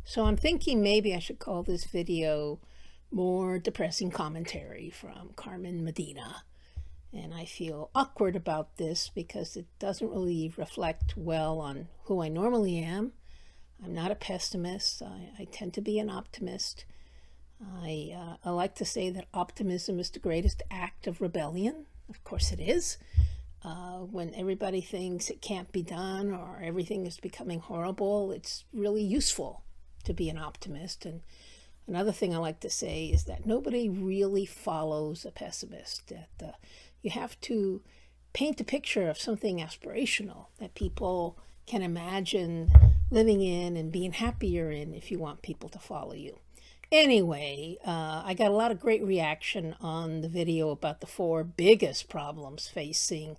So I'm thinking maybe I should call this video more depressing commentary from Carmen Medina. And I feel awkward about this because it doesn't really reflect well on who I normally am. I'm not a pessimist. I tend to be an optimist. I like to say that optimism is the greatest act of rebellion. Of course it is. When everybody thinks it can't be done or everything is becoming horrible, it's really useful to be an optimist. And another thing I like to say is that nobody really follows a pessimist. That you have to paint a picture of something aspirational that people can imagine living in and being happier in if you want people to follow you. Anyway, I got a lot of great reaction on the video about the 4 biggest problems facing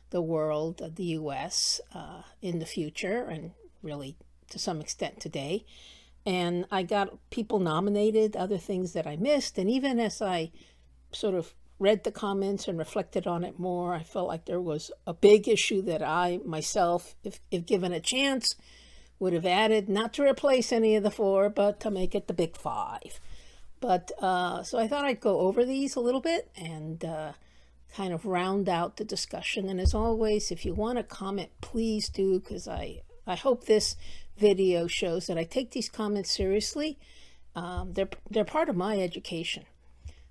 the world, the U.S. In the future, and really to some extent today. And I got people nominated, other things that I missed. And even as I sort of read the comments and reflected on it more, I felt like there was a big issue that I myself, if given a chance, would have added, not to replace any of the 4, but to make it the big 5. But so I thought I'd go over these a little bit and kind of round out the discussion. And as always, if you want to comment, please do, because I hope this video shows that I take these comments seriously. They're part of my education.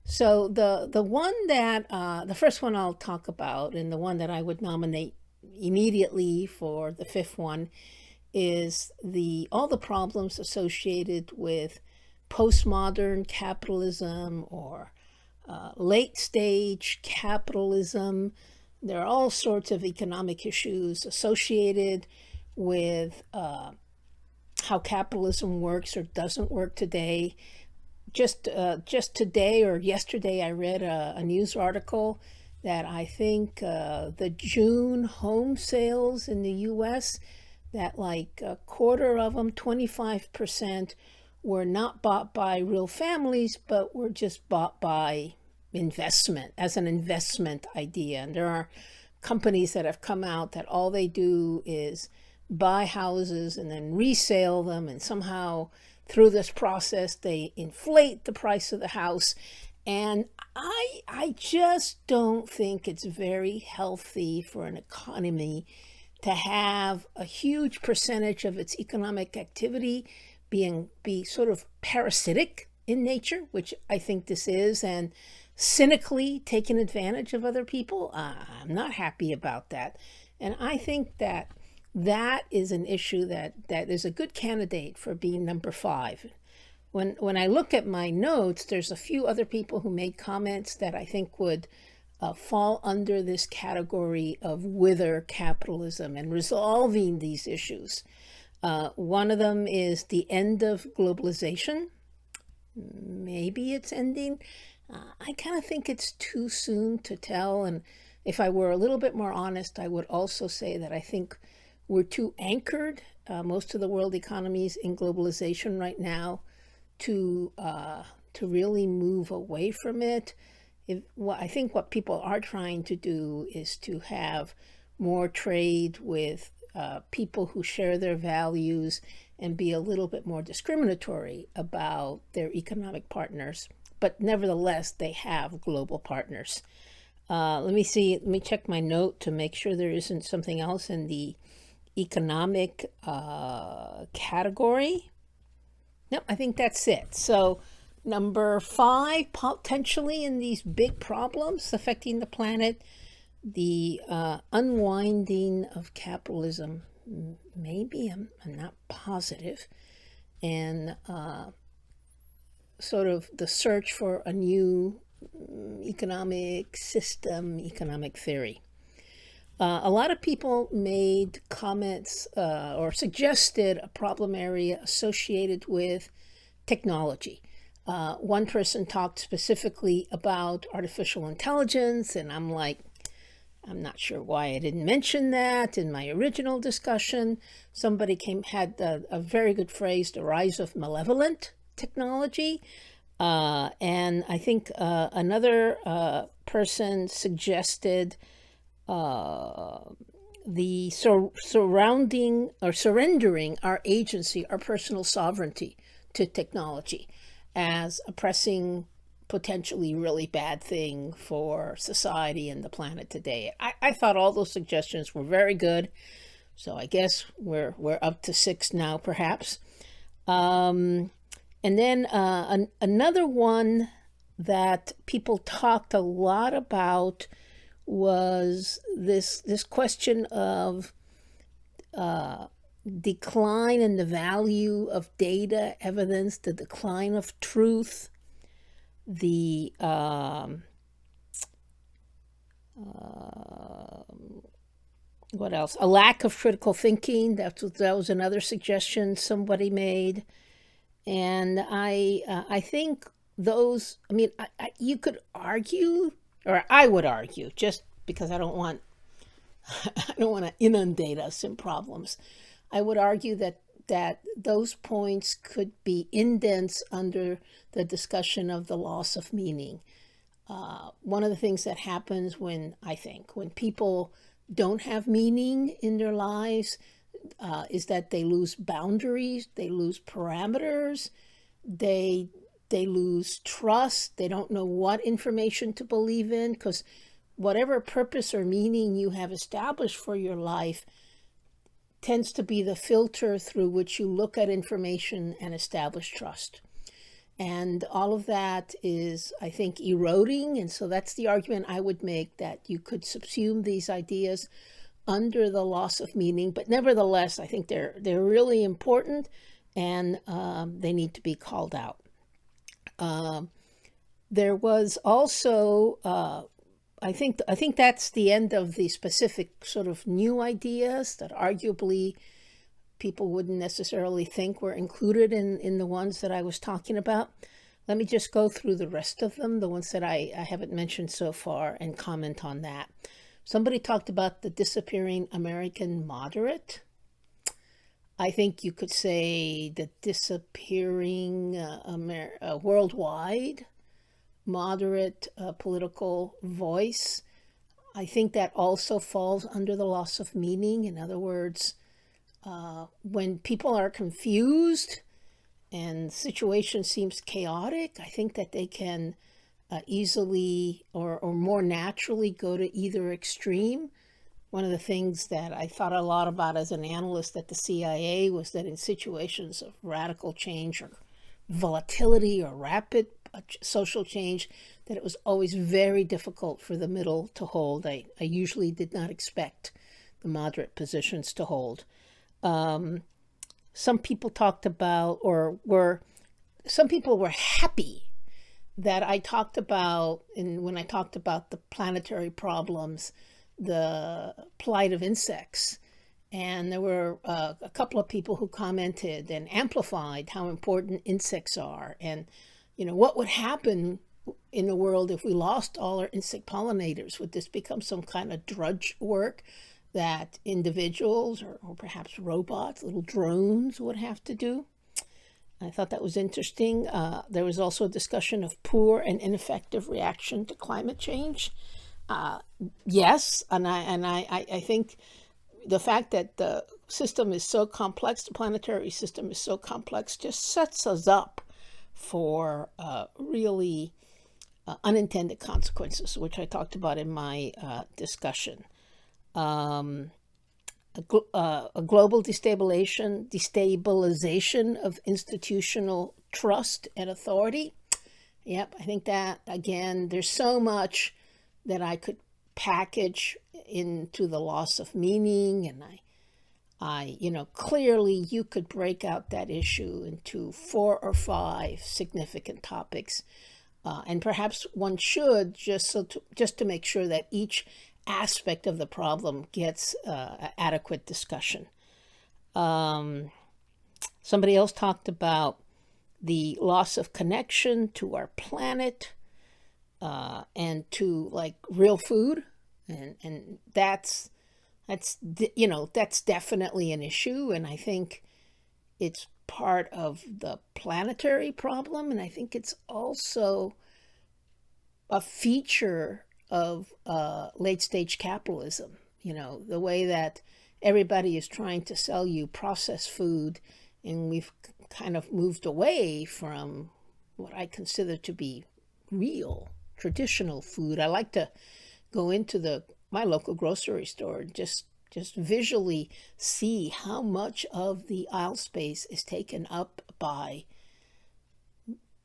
So the one that, the first one I'll talk about, and the one that I would nominate immediately for the 5th one, is all the problems associated with postmodern capitalism or late stage capitalism. There are all sorts of economic issues associated with how capitalism works or doesn't work today. Just today or yesterday, I read a news article that I think the June home sales in the U.S., that like a quarter of them, 25%, were not bought by real families, but were just bought by investment, as an investment idea. And there are companies that have come out that all they do is buy houses and then resell them, and somehow through this process they inflate the price of the house. And I just don't think it's very healthy for an economy to have a huge percentage of its economic activity be sort of parasitic in nature, which I think this is, and cynically taking advantage of other people. I'm not happy about that. And I think that is an issue that is a good candidate for being number 5. When I look at my notes, there's a few other people who made comments that I think would fall under this category of wither capitalism and resolving these issues. One of them is the end of globalization. Maybe it's ending. I kind of think it's too soon to tell. And if I were a little bit more honest, I would also say that I think we're too anchored, most of the world economies, in globalization right now to really move away from it. I think what people are trying to do is to have more trade with people who share their values and be a little bit more discriminatory about their economic partners. But nevertheless, they have global partners. Let me check my note to make sure there isn't something else in the economic category. No, I think that's it. So number 5, potentially in these big problems affecting the planet, the unwinding of capitalism. Maybe I'm not positive. And sort of the search for a new economic system, economic theory. A lot of people made comments or suggested a problem area associated with technology. One person talked specifically about artificial intelligence, and I'm like, I'm not sure why I didn't mention that in my original discussion. Somebody had a very good phrase, the rise of malevolent technology. And I think another person suggested the surrounding or surrendering our agency, our personal sovereignty to technology as a pressing, potentially really bad thing for society and the planet today. I thought all those suggestions were very good. So I guess we're up to 6 now, perhaps. And then another one that people talked a lot about was this question of decline in the value of data, evidence, the decline of truth, the what else? A lack of critical thinking. That was another suggestion somebody made, and I think those. I mean, you could argue, or I would argue, just because I don't want to inundate us in problems. I would argue that those points could be indents under the discussion of the loss of meaning. One of the things that happens when people don't have meaning in their lives is that they lose boundaries, they lose parameters, they lose trust, they don't know what information to believe in, because whatever purpose or meaning you have established for your life tends to be the filter through which you look at information and establish trust. And all of that is, I think, eroding. And so that's the argument I would make, that you could subsume these ideas under the loss of meaning. But nevertheless, I think they're really important, and they need to be called out. There was also, I think that's the end of the specific sort of new ideas that arguably people wouldn't necessarily think were included in the ones that I was talking about. Let me just go through the rest of them, the ones that I haven't mentioned so far, and comment on that. Somebody talked about the disappearing American moderate. I think you could say the disappearing worldwide moderate political voice. I think that also falls under the loss of meaning. In other words, when people are confused and the situation seems chaotic, I think that they can easily or more naturally go to either extreme. One of the things that I thought a lot about as an analyst at the CIA was that in situations of radical change or volatility or rapid social change, that it was always very difficult for the middle to hold. I usually did not expect the moderate positions to hold. Some people talked about, some people were happy that I talked about, when I talked about the planetary problems, the plight of insects. And there were a couple of people who commented and amplified how important insects are, and what would happen in the world if we lost all our insect pollinators? Would this become some kind of drudge work that individuals or perhaps robots, little drones, would have to do? I thought that was interesting. There was also a discussion of poor and ineffective reaction to climate change. Yes, and I think the fact that the system is so complex, the planetary system is so complex, just sets us up for really unintended consequences, which I talked about in my discussion. A global destabilization of institutional trust and authority. Yep, I think that, again, there's so much that I could package into the loss of meaning, and I clearly you could break out that issue into 4 or 5 significant topics, and perhaps one should, just to make sure that each aspect of the problem gets adequate discussion. Somebody else talked about the loss of connection to our planet and to real food, and that's definitely an issue, and I think it's part of the planetary problem, and I think it's also a feature of late-stage capitalism. the way that everybody is trying to sell you processed food, and we've kind of moved away from what I consider to be real, traditional food. I like to go into my local grocery store and just visually see how much of the aisle space is taken up by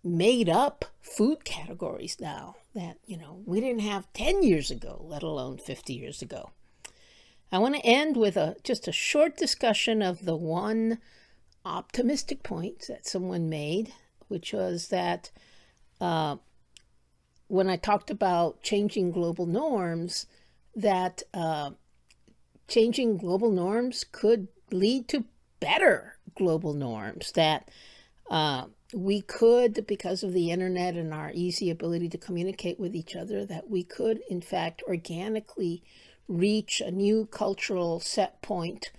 made up food categories now that, we didn't have 10 years ago, let alone 50 years ago. I want to end with just a short discussion of the one optimistic point that someone made, which was that when I talked about changing global norms, that changing global norms could lead to better global norms, that we could, because of the internet and our easy ability to communicate with each other, that we could, in fact, organically reach a new cultural set point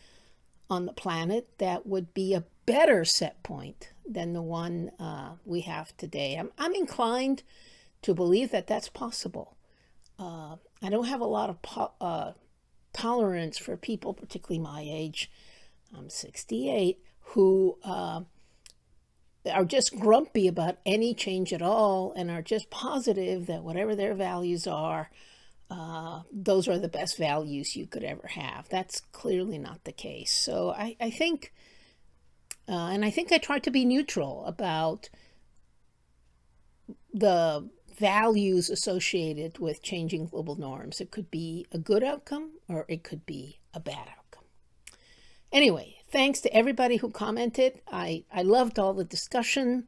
on the planet that would be a better set point than the one we have today. I'm inclined to believe that that's possible. I don't have a lot of tolerance for people, particularly my age, I'm 68, who are just grumpy about any change at all and are just positive that whatever their values are, those are the best values you could ever have. That's clearly not the case. So I think, and I think I tried to be neutral about the values associated with changing global norms. It could be a good outcome or it could be a bad outcome. Anyway, thanks to everybody who commented. I loved all the discussion.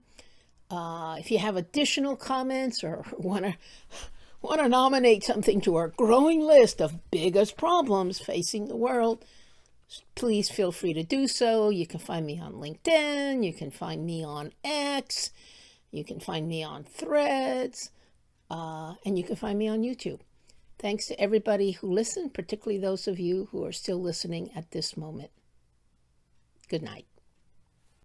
If you have additional comments or want to nominate something to our growing list of biggest problems facing the world, please feel free to do so. You can find me on LinkedIn. You can find me on X. You can find me on Threads. And you can find me on YouTube. Thanks to everybody who listened, particularly those of you who are still listening at this moment. Good night.